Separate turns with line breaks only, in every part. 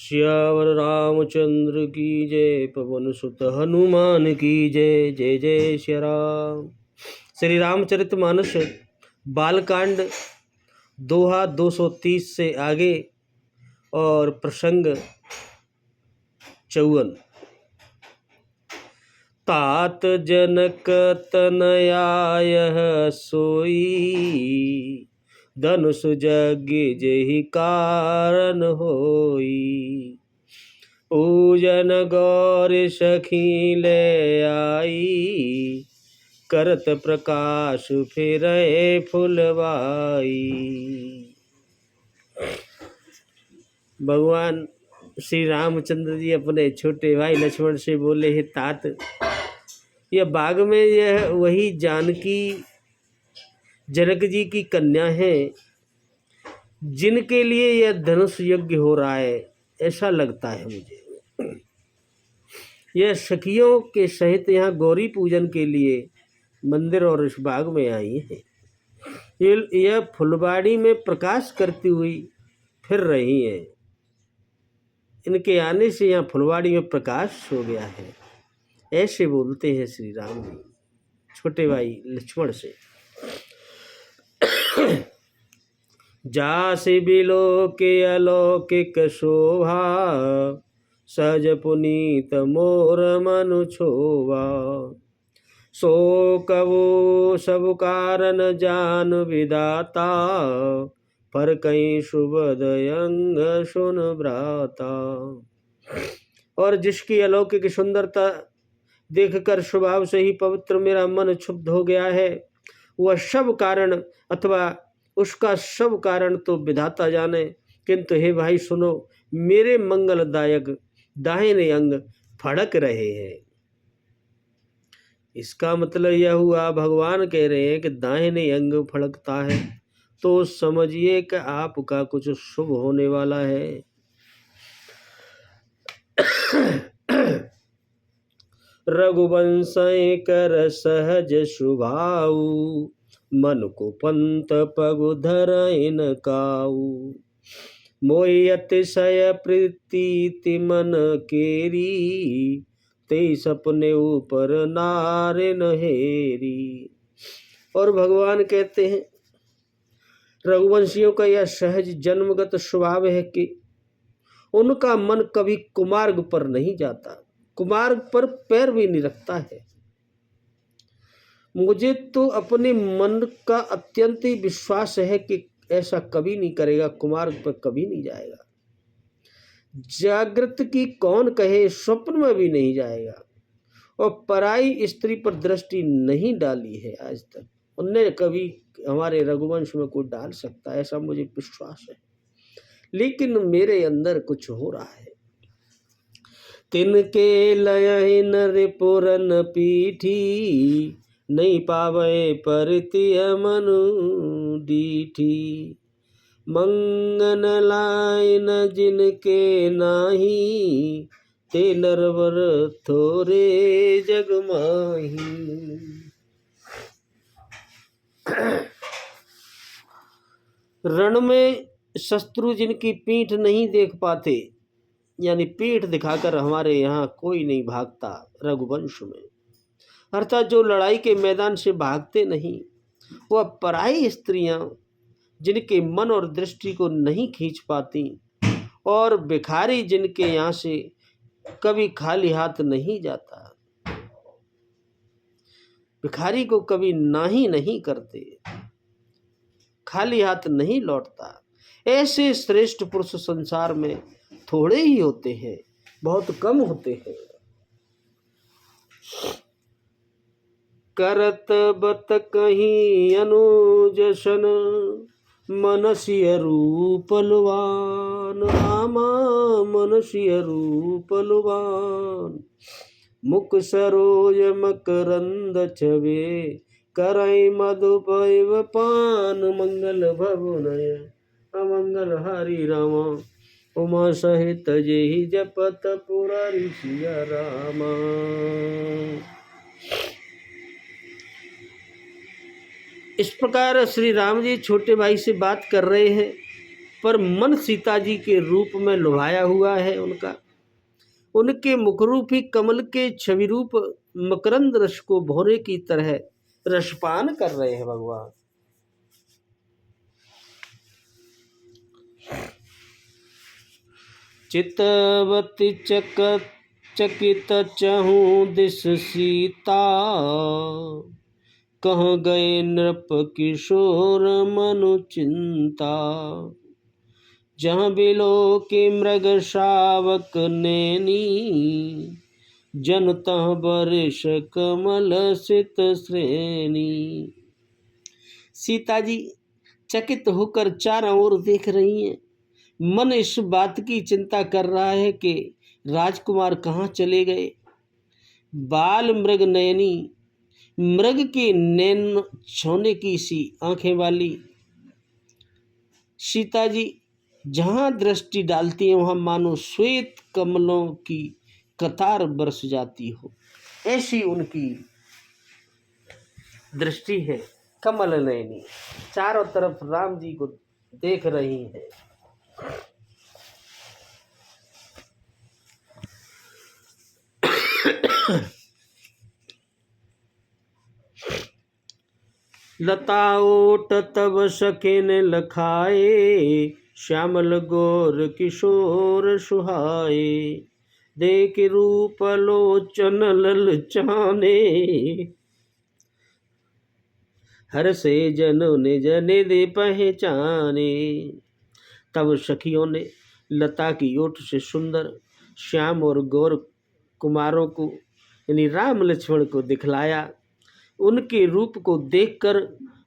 श्यावर रामचंद्र की जय, पवन सुत हनुमान की जय। जय जय श्री राम। श्री रामचरितमानस बालकांड दोहा 230 से आगे और प्रसंग 54। तात जनक तनया यह सोई, धनुष यज्ञ जेहि कारण होई। पूजन गौर सखी ले आई, करत प्रकाश फिरे फुलवाई। भगवान श्री रामचंद्र जी अपने छोटे भाई लक्ष्मण से बोले, हे तात, यह बाग में यह वही जानकी जनक जी की कन्या है जिनके लिए यह धनुष यज्ञ हो रहा है, ऐसा लगता है मुझे। यह सखियों के सहित यहाँ गौरी पूजन के लिए मंदिर और इस बाग में आई है। यह फुलवाड़ी में प्रकाश करती हुई फिर रही है। इनके आने से यहाँ फुलवाड़ी में प्रकाश हो गया है, ऐसे बोलते हैं श्री राम जी छोटे भाई लक्ष्मण से। जासि बिलोके अलौकिक शोभा, सहज पुनीत मोर मनु छोवा। सो कवो सब कारण जान विदाता, पर कहीं शुभद अंग सुन भ्राता। और जिसकी अलौकिक सुंदरता देखकर स्वभाव से ही पवित्र मेरा मन क्षुब्ध हो गया है, वह सब कारण अथवा उसका सब कारण तो विधाता जाने, किंतु हे भाई सुनो, मेरे मंगलदायक दाहिने अंग फड़क रहे हैं। इसका मतलब यह हुआ, भगवान कह रहे हैं कि दाहिने अंग फड़कता है तो समझिए कि आपका कुछ शुभ होने वाला है। रघुवंश कर सहज सुभाऊ, मन को पंत पगु धरइन काऊ। मोहि अतिशय प्रीति मन केरी, ते सपने ऊपर नारिन हेरी। और भगवान कहते हैं, रघुवंशियों का यह सहज जन्मगत स्वभाव है कि उनका मन कभी कुमार्ग पर नहीं जाता, कुमार्ग पर पैर भी नहीं रखता है। मुझे तो अपने मन का अत्यंत ही विश्वास है कि ऐसा कभी नहीं करेगा, कुमार्ग पर कभी नहीं जाएगा। जागृत की कौन कहे, स्वप्न में भी नहीं जाएगा। और पराई स्त्री पर दृष्टि नहीं डाली है आज तक, उनने कभी हमारे रघुवंश में कोई डाल सकता है, ऐसा मुझे विश्वास है। लेकिन मेरे अंदर कुछ हो रहा है। तिनके लय नर पुरन पीठी, नहीं पावे परितिय मनु डीठी। मंगन लाइन जिनके नाही, ते नरवर थोरे जग माही। रण में शत्रु जिनकी पीठ नहीं देख पाते, यानी पीठ दिखाकर हमारे यहाँ कोई नहीं भागता रघुवंश में, अर्थात जो लड़ाई के मैदान से भागते नहीं, वह पराई स्त्रियां जिनके मन और दृष्टि को नहीं खींच पाती, और भिखारी जिनके यहाँ से कभी खाली हाथ नहीं जाता, भिखारी को कभी नाही नहीं करते, खाली हाथ नहीं लौटता, ऐसे श्रेष्ठ पुरुष संसार में थोड़े ही होते हैं, बहुत कम होते हैं। करत बत कहीं अनुजसन, मनसिय रूपलवान। रामा मनसिय रूपलवान, मुख सरोज मकरंद छवे, करई मधुपैव पान। मंगल भगुनय अमंगल हरि रामा, उमा सहित जेहि जपत पुरारी सिया रामा। इस प्रकार श्री राम जी छोटे भाई से बात कर रहे हैं पर मन सीता जी के रूप में लुभाया हुआ है उनका। उनके मुखरूपी कमल के छवि रूप मकरंद रस को भौरे की तरह रसपान कर रहे हैं भगवान। चितवती चकित चहु दिस सीता, कह गए नृप किशोर मनु चिंता। जहाँ बिलो के मृग शावक नैनी, जन तह बरिश कमल सित श्रेणी। सीता जी चकित होकर चारों ओर देख रही हैं। मन इस बात की चिंता कर रहा है कि राजकुमार कहाँ चले गए। बाल मृग नयनी, मृग के नैन छौने की सी आंखें वाली सीता जी जहाँ दृष्टि डालती हैं वहाँ मानो श्वेत कमलों की कतार बरस जाती हो, ऐसी उनकी दृष्टि है। कमल नयनी चारों तरफ राम जी को देख रही है। लता ओट तब सखिन लखाए, श्यामल गोर किशोर सुहाए। देख रूप लोचन ललचाने, हर से जनो निज निधि पहचाने। तब सखियों ने लता की ओट से सुंदर श्याम और गौर कुमारों को यानी राम लक्ष्मण को दिखलाया। उनके रूप को देखकर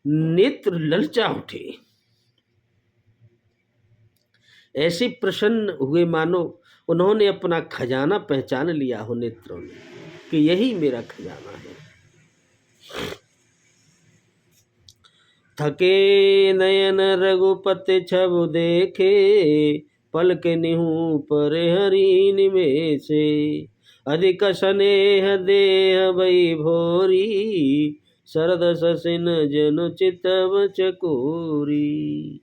नेत्र ललचा उठे, ऐसे प्रसन्न हुए मानो उन्होंने अपना खजाना पहचान लिया हो नेत्रों ने कि यही मेरा खजाना है। थके नयन रघुपति छबु देखे, पलक निहू पर हरि निमेषे। अधिक स्नेह देह भई भोरी, शरद ससिन जनु चितव चकोरी।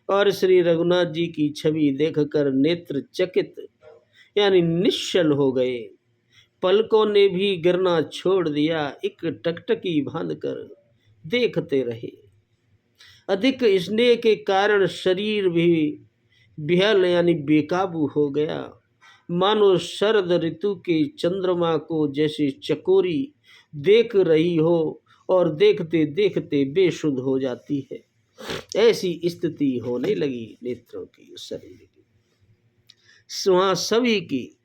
और श्री रघुनाथ जी की छवि देखकर नेत्र चकित यानी निश्चल हो गए। पलकों ने भी गिरना छोड़ दिया, एक टकटकी बांधकर देखते रहे। अधिक स्नेह के कारण शरीर भी बेहल यानी बेकाबू हो गया, मानो शरद ऋतु के चंद्रमा को जैसे चकोरी देख रही हो और देखते देखते बेसुध हो जाती है। ऐसी स्थिति होने लगी नेत्रों की, शरीर की। वहाँ सभी की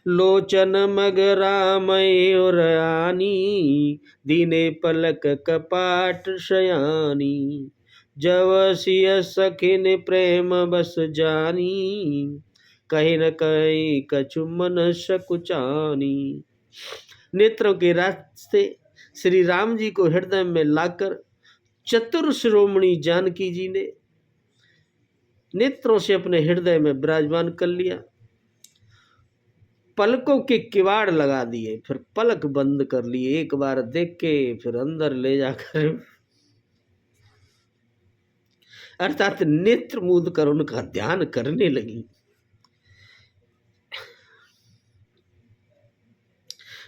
लोचन मगरामय उरयानी, दीने पलक कपाट शयानी। जब सिय सखिन प्रेम बस जानी, कहीं न कहीं कछु मन सकुचानी। नेत्रों के रास्ते श्री राम जी को हृदय में लाकर चतुर शिरोमणि जानकी जी ने नेत्रों से अपने हृदय में विराजमान कर लिया। पलकों के किवाड़ लगा दिए, फिर पलक बंद कर लिए। एक बार देख के फिर अंदर ले जाकर अर्थात नेत्र मूंद कर उनका ध्यान करने लगी।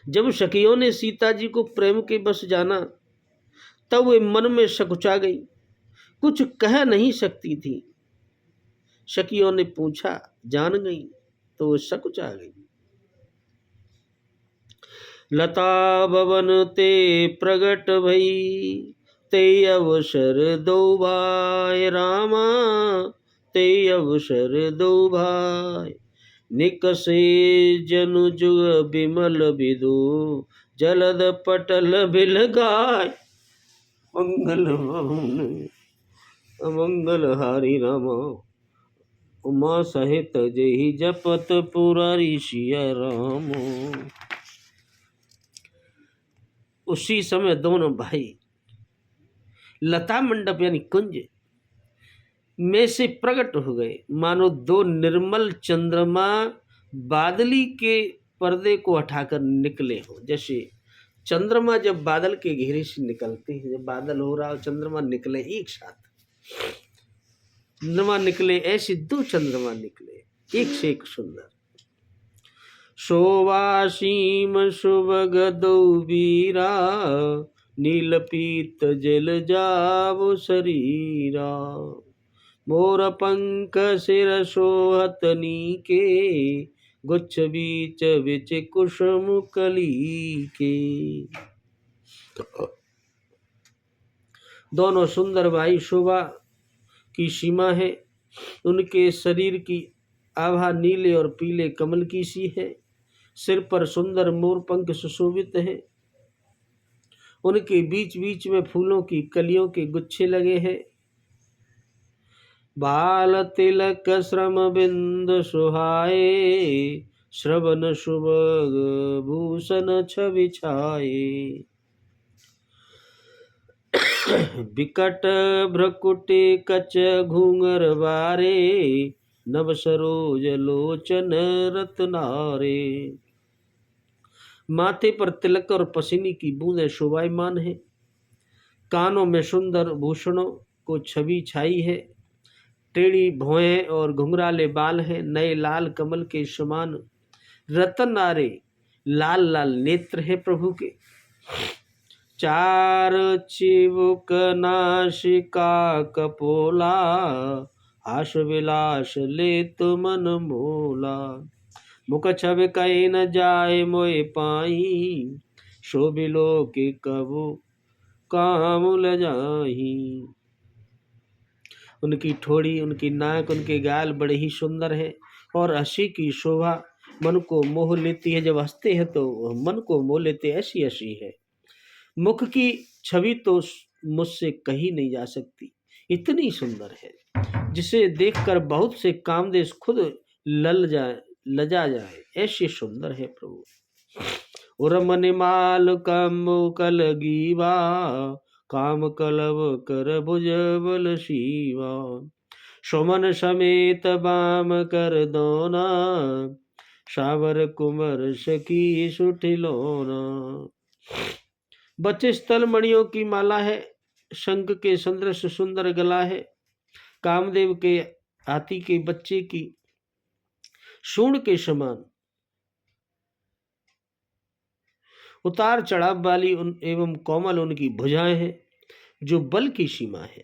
जब सखियों ने सीता जी को प्रेम के बस जाना तब वे मन में सकुचा गई, कुछ कह नहीं सकती थी। सखियों ने पूछा, जान गई? तो वो सकुचा गई। लता भवन ते प्रगट भई, ते अवसर दो भाई रामा, ते अवसर दो भाई। निकसे जनु जुग बिमल विदु, जलद पटल बिल गाय। मंगल भवन अमंगल हारी रामा, उमा सहित जहि जपत पुरारी सिया राम। उसी समय दोनों भाई लता मंडप यानी कुंज में से प्रकट हो गए, मानो दो निर्मल चंद्रमा बादली के पर्दे को हटाकर निकले हो। जैसे चंद्रमा जब बादल के घेरे से निकलते हैं, जब बादल हो रहा हो चंद्रमा निकले एक साथ, चंद्रमा निकले, ऐसे दो चंद्रमा निकले एक से एक सुंदर। शोभासीम शुभ गदौ वीरा, नील पीत जल जाव शरीरा। मोर पंख सिर सोहत नीके, गुच्छ बीच बिच कुसुम कली के। दोनों सुंदर भाई शोभा की सीमा है, उनके शरीर की आभा नीले और पीले कमल की सी है, सिर पर सुंदर मोर पंख सुशोभित है, उनके बीच बीच में फूलों की कलियों के गुच्छे लगे हैं। बाल तिलक श्रम बिंद सुहाए, श्रवण शुभ भूषण छवि छाए। विकट भ्रकुटी कच घूंगर बारे, नव सरोज लोचन रत्नारे। माथे पर तिलक और पसीने की बूंदें शोभायमान है, कानों में सुंदर भूषणों को छवि छाई है, टेढ़ी भौहें और घुंघराले बाल हैं, नए लाल कमल के समान रत्नारे लाल लाल नेत्र है प्रभु के। चार चिबुक नासिका कपोला, हास विलास ले तो मन मोला। मुख छवि कहीं न जाए मोए पाई, शोभिलो के कबू काम लजाही। उनकी ठोड़ी, उनकी नाक, उनके गाल बड़े ही सुंदर है और हंसी की शोभा मन को मोह लेती है। जब हंसते हैं तो मन को मोह लेते, ऐसी हंसी है। मुख की छवि तो मुझसे कही नहीं जा सकती, इतनी सुंदर है, जिसे देखकर बहुत से कामदेव खुद लजा जाए, ऐसी सुंदर है प्रभु। उर्मनि माल कल गीवा, काम कलव कर भुज बल शिवा। सुमन समेत बाम कर दोना, सावर कुमर सखी सुठिलोना। बचे स्थल मणियों की माला है, शंख के सदृश सुंदर गला है, कामदेव के हाथी के बच्चे की सूंड के समान उतार चढ़ाव वाली एवं कोमल उनकी भुजाएं हैं, जो बल की सीमा है।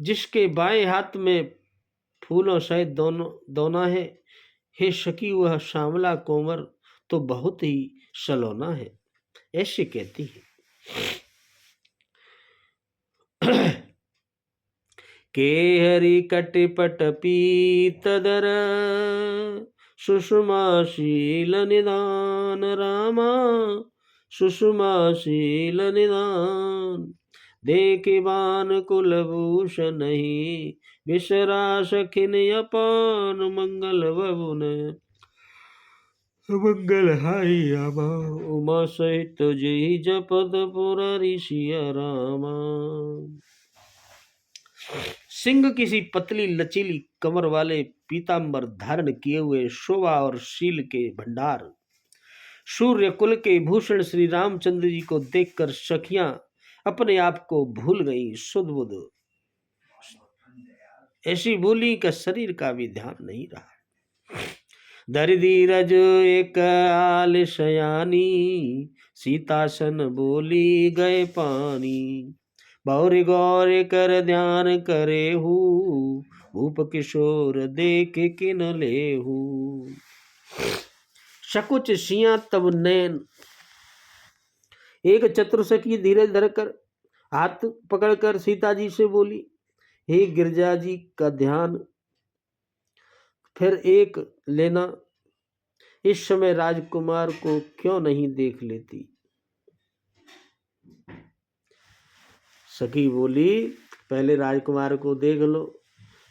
जिसके बाएं हाथ में फूलों सहित दोना है, हे सखी वह श्यामला कोमल तो बहुत ही सलोना है, ऐसे कहती है। के हरि कटिपट पीतदर, सुषमाशील निदान रामा, सुषमाशील निदान। देखे बान कुलभूषण ही, विसरा सखिन अपान मंगल बबुन। मंगल हारी रामा, उमा सहित जय जपद पुरारी सिया रामा। सिंह किसी पतली लचीली कमर वाले पीतांबर धारण किए हुए शोभा और शील के भंडार सूर्य कुल के भूषण श्री रामचंद्र जी को देखकर सखियां अपने आप को भूल गई, सुध बुध ऐसी भूली का शरीर का भी ध्यान नहीं रहा। धरि धीरज एक आल शयानी, सीतासन बोली गए पानी। बहुरी गौर कर ध्यान करे हूँ, भूप किशोर देख किन लेहू। सकुच सिया तब नैन, एक चतुर्सखी धीरज धरकर हाथ पकड़कर सीता जी से बोली, हे गिरजा जी का ध्यान फिर एक लेना, इस समय राजकुमार को क्यों नहीं देख लेती। सखी बोली, पहले राजकुमार को देख लो,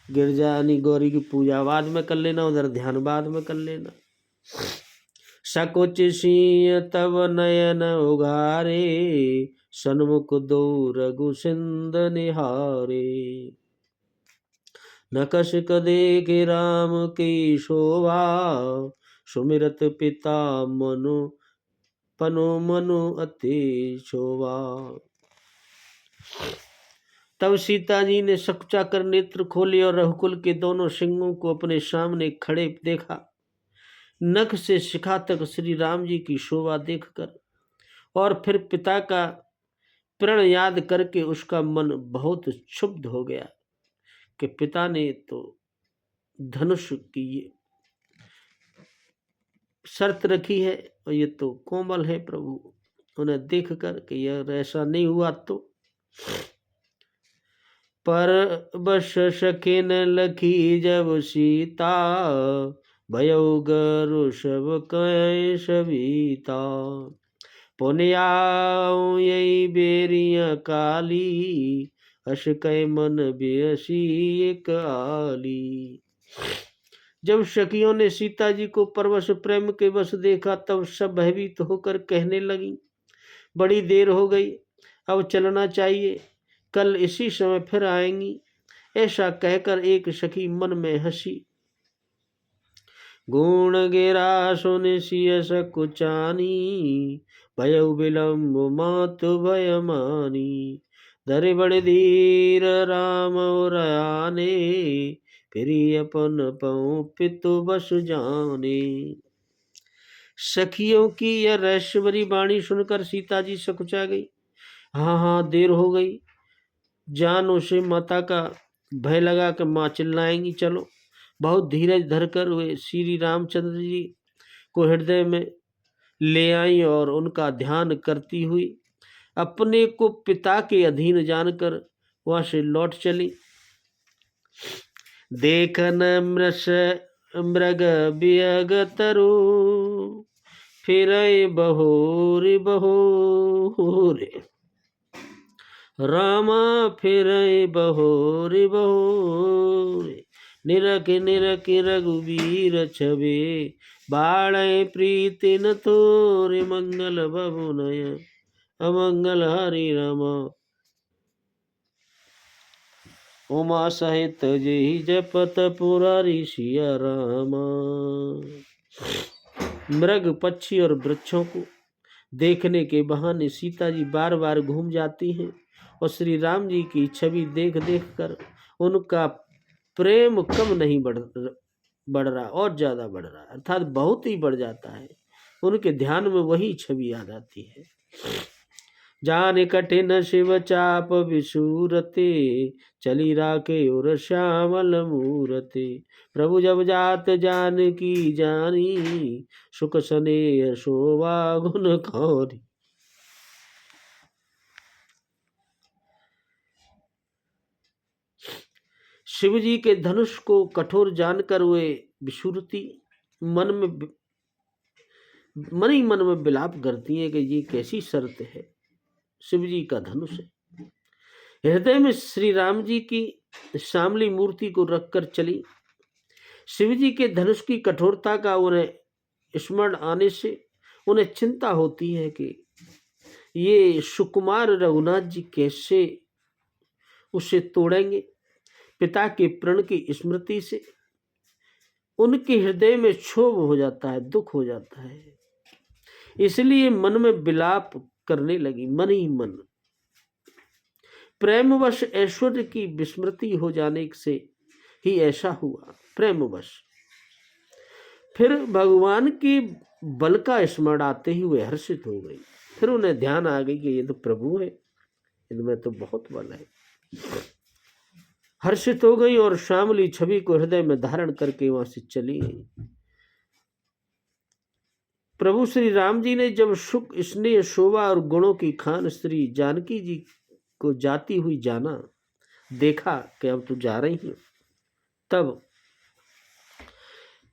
गिरजा यानी गौरी की पूजा बाद में कर लेना, उधर ध्यान बाद में कर लेना। सकुच सिंह तब नयन उगारे, सन्मुख दो रघु सिंध निहारे। न कशक देखे राम की शोभा, सुमिरत पिता मनु पनु मनु अति शोभा। तब सीता जी ने सकुचा कर नेत्र खोले और रघुकुल के दोनों सिंहों को अपने सामने खड़े देखा। नख से शिखा तक श्री राम जी की शोभा देखकर और फिर पिता का प्रण याद करके उसका मन बहुत क्षुब्ध हो गया कि पिता ने तो धनुष की शर्त रखी है और ये तो कोमल है प्रभु, उन्हें देख कर कि यह ऐसा नहीं हुआ तो। पर बस सखिन लखी जब सीता, भयो गरु सब कय सविता। पुनियाऊ यही बेरिया काली, हस कय मन बेसी एक आली। जब सखियों ने सीता जी को परवश प्रेम के वश देखा तब सब भयभीत होकर कहने लगी, बड़ी देर हो गई, अब चलना चाहिए, कल इसी समय फिर आएंगी। ऐसा कहकर एक सखी मन में हंसी। गुण गिरा सुन सिय सकुचानी, भयउ विलम्ब मातु भय मानी। धरे बड़े धीर राम और आने, फिर अपन पौ पितु बस जाने। सखियों की यह रहस्यभरी वाणी सुनकर सीता जी सकुचा गई। हाँ देर हो गई, जान उसे माता का भय लगा कि माँ चिल्लाएंगी। चलो। बहुत धीरज धरकर वे श्री रामचंद्र जी को हृदय में ले आई और उनका ध्यान करती हुई अपने को पिता के अधीन जानकर वहां से लौट चली। देखन मृग बियग तरु, फिर बहोरे बहोरे। रामा फिर बहोरे बहोरे। निरख निरख रघुवीर छबे, बाढ़ प्रीति न तोरे। मंगल बबुनय अमंगल हरि रामा, उमा सहित जय जपत पुरारी सिया रामा। मृग पक्षी और वृक्षों को देखने के बहाने सीता जी बार बार घूम जाती हैं और श्री राम जी की छवि देख देख कर उनका प्रेम कम नहीं बढ़ रहा और ज्यादा बढ़ रहा, अर्थात बहुत ही बढ़ जाता है। उनके ध्यान में वही छवि आ जाती है। जान कठिन शिव चाप विसूरते, चली राखे और श्यामल मूरते। प्रभु जब जात जान की जानी, सुख स्नेह शोभा गुण खौरी। शिव जी के धनुष को कठोर जानकर वे विसूरती मन ही मन में विलाप करती है कि ये कैसी शर्त है। शिव जी का धनुष है। हृदय में श्री राम जी की श्यामली मूर्ति को रखकर चली। शिव जी के धनुष की कठोरता का उन्हें स्मरण आने से उन्हें चिंता होती है कि ये सुकुमार रघुनाथ जी कैसे उसे तोड़ेंगे। पिता के प्रण की स्मृति से उनके हृदय में क्षोभ हो जाता है, दुख हो जाता है। इसलिए मन में विलाप करने लगी, मन ही मन। प्रेमवश ऐश्वर्य की विस्मृति हो जाने से ही ऐसा हुआ, प्रेमवश। फिर भगवान के बल का स्मरण आते ही वे हर्षित हो गई। फिर उन्हें ध्यान आ गई कि ये तो प्रभु है, इनमें तो बहुत बल है। हर्षित हो गई और श्यामली छवि को हृदय में धारण करके वहां से चली गई। प्रभु श्री राम जी ने जब सुख स्नेह शोभा और गुणों की खान श्री जानकी जी को जाती हुई जाना, देखा कि अब तू जा रही है, तब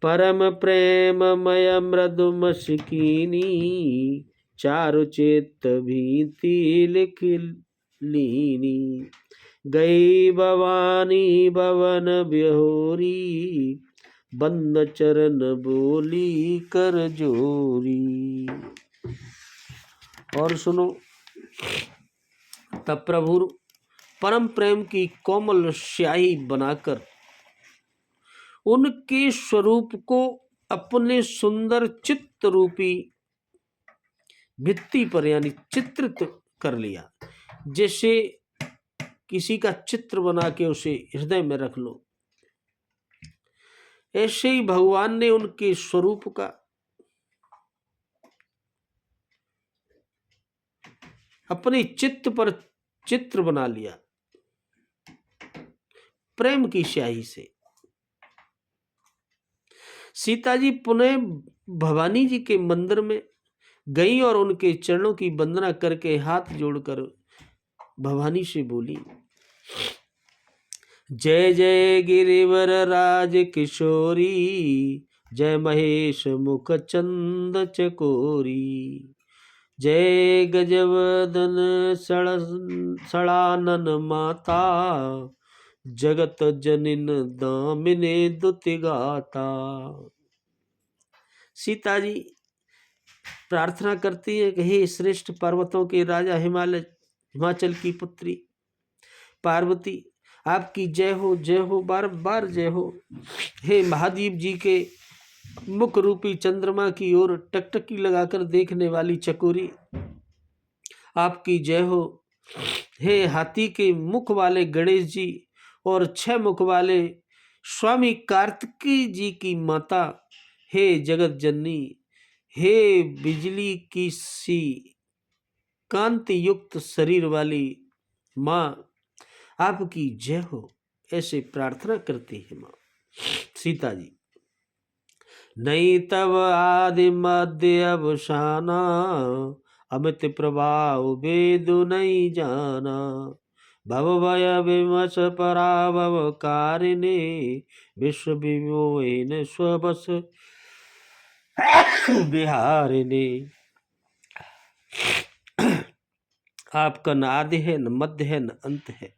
परम प्रेममय मृदु मस्किनी, चारु चित्त भीति लिख लीनी। गई भवानी भवन बिहोरी, बंद चरण बोली कर जोरी। और सुनो, तब प्रभु परम प्रेम की कोमल स्याही बनाकर उनके स्वरूप को अपने सुंदर चित्त रूपी भित्ति पर यानी चित्रित कर लिया। जैसे किसी का चित्र बना के उसे हृदय में रख लो, ऐसे ही भगवान ने उनके स्वरूप का अपने चित्त पर चित्र बना लिया प्रेम की स्याही से। सीता जी पुनः भवानी जी के मंदिर में गई और उनके चरणों की वंदना करके हाथ जोड़कर भवानी से बोली, जय जय गिरिवर राज किशोरी, जय महेश मुख चंद चकोरी, जय गजवदन सड़ानन माता, जगत जनिन दामिने दुति गाता। सीता जी प्रार्थना करती है कि हे श्रेष्ठ पर्वतों के राजा हिमाचल की पुत्री पार्वती, आपकी जय हो, बार बार जय हो। हे महादेव जी के मुख रूपी चंद्रमा की ओर टकटकी लगाकर देखने वाली चकोरी, आपकी जय हो। हे हाथी के मुख वाले गणेश जी और 6 मुख वाले स्वामी कार्तिकी जी की माता, हे जगत जननी, हे बिजली की सी कांति युक्त शरीर वाली माँ, आपकी जय हो। ऐसे प्रार्थना करती है माँ सीता जी। नहीं तब आदि मध्य अवसाना, अमित प्रभाव वेदु नहीं जाना, भव भय विमस पराभव कारिणे, विश्व विमोहिन स्वबस बिहारिणे। आपका न आदि है, न मध्य है, न अंत है।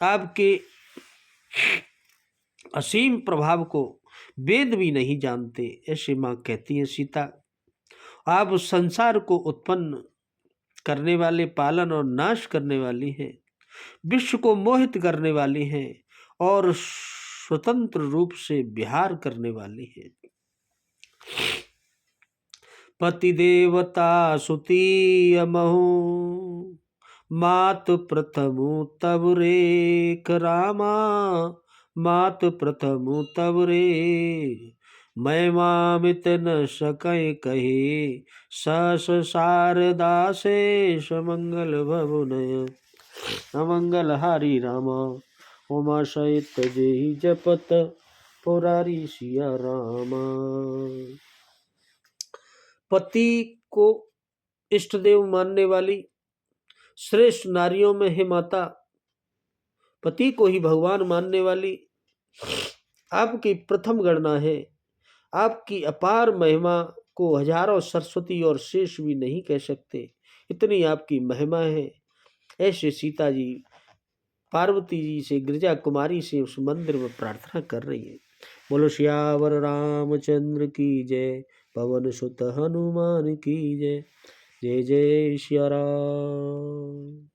आपके असीम प्रभाव को वेद भी नहीं जानते, ऐसे माँ कहती है सीता। आप संसार को उत्पन्न करने वाले, पालन और नाश करने वाली हैं, विश्व को मोहित करने वाली हैं और स्वतंत्र रूप से विहार करने वाली हैं। पति देवता सुती अमहु, मात प्रथमु तब रेख रामा, मात प्रथमु तब रे, मैं मामित न सकै कहे, सहस शारदा से समंगल भवुनय, अमंगल हारी रामा, उमा सहित जेहि जपत पुरारी सिया रामा। पति को इष्टदेव मानने वाली श्रेष्ठ नारियों में हे माता, पति को ही भगवान मानने वाली आपकी प्रथम गणना है। आपकी अपार महिमा को हजारों सरस्वती और शेष भी नहीं कह सकते, इतनी आपकी महिमा है। ऐसे सीता जी पार्वती जी से, गिरिजा कुमारी से उस मंदिर में प्रार्थना कर रही है। बोलो श्यावर रामचंद्र की जय, पवन सुत हनुमान की जय, जय जय श्री राम।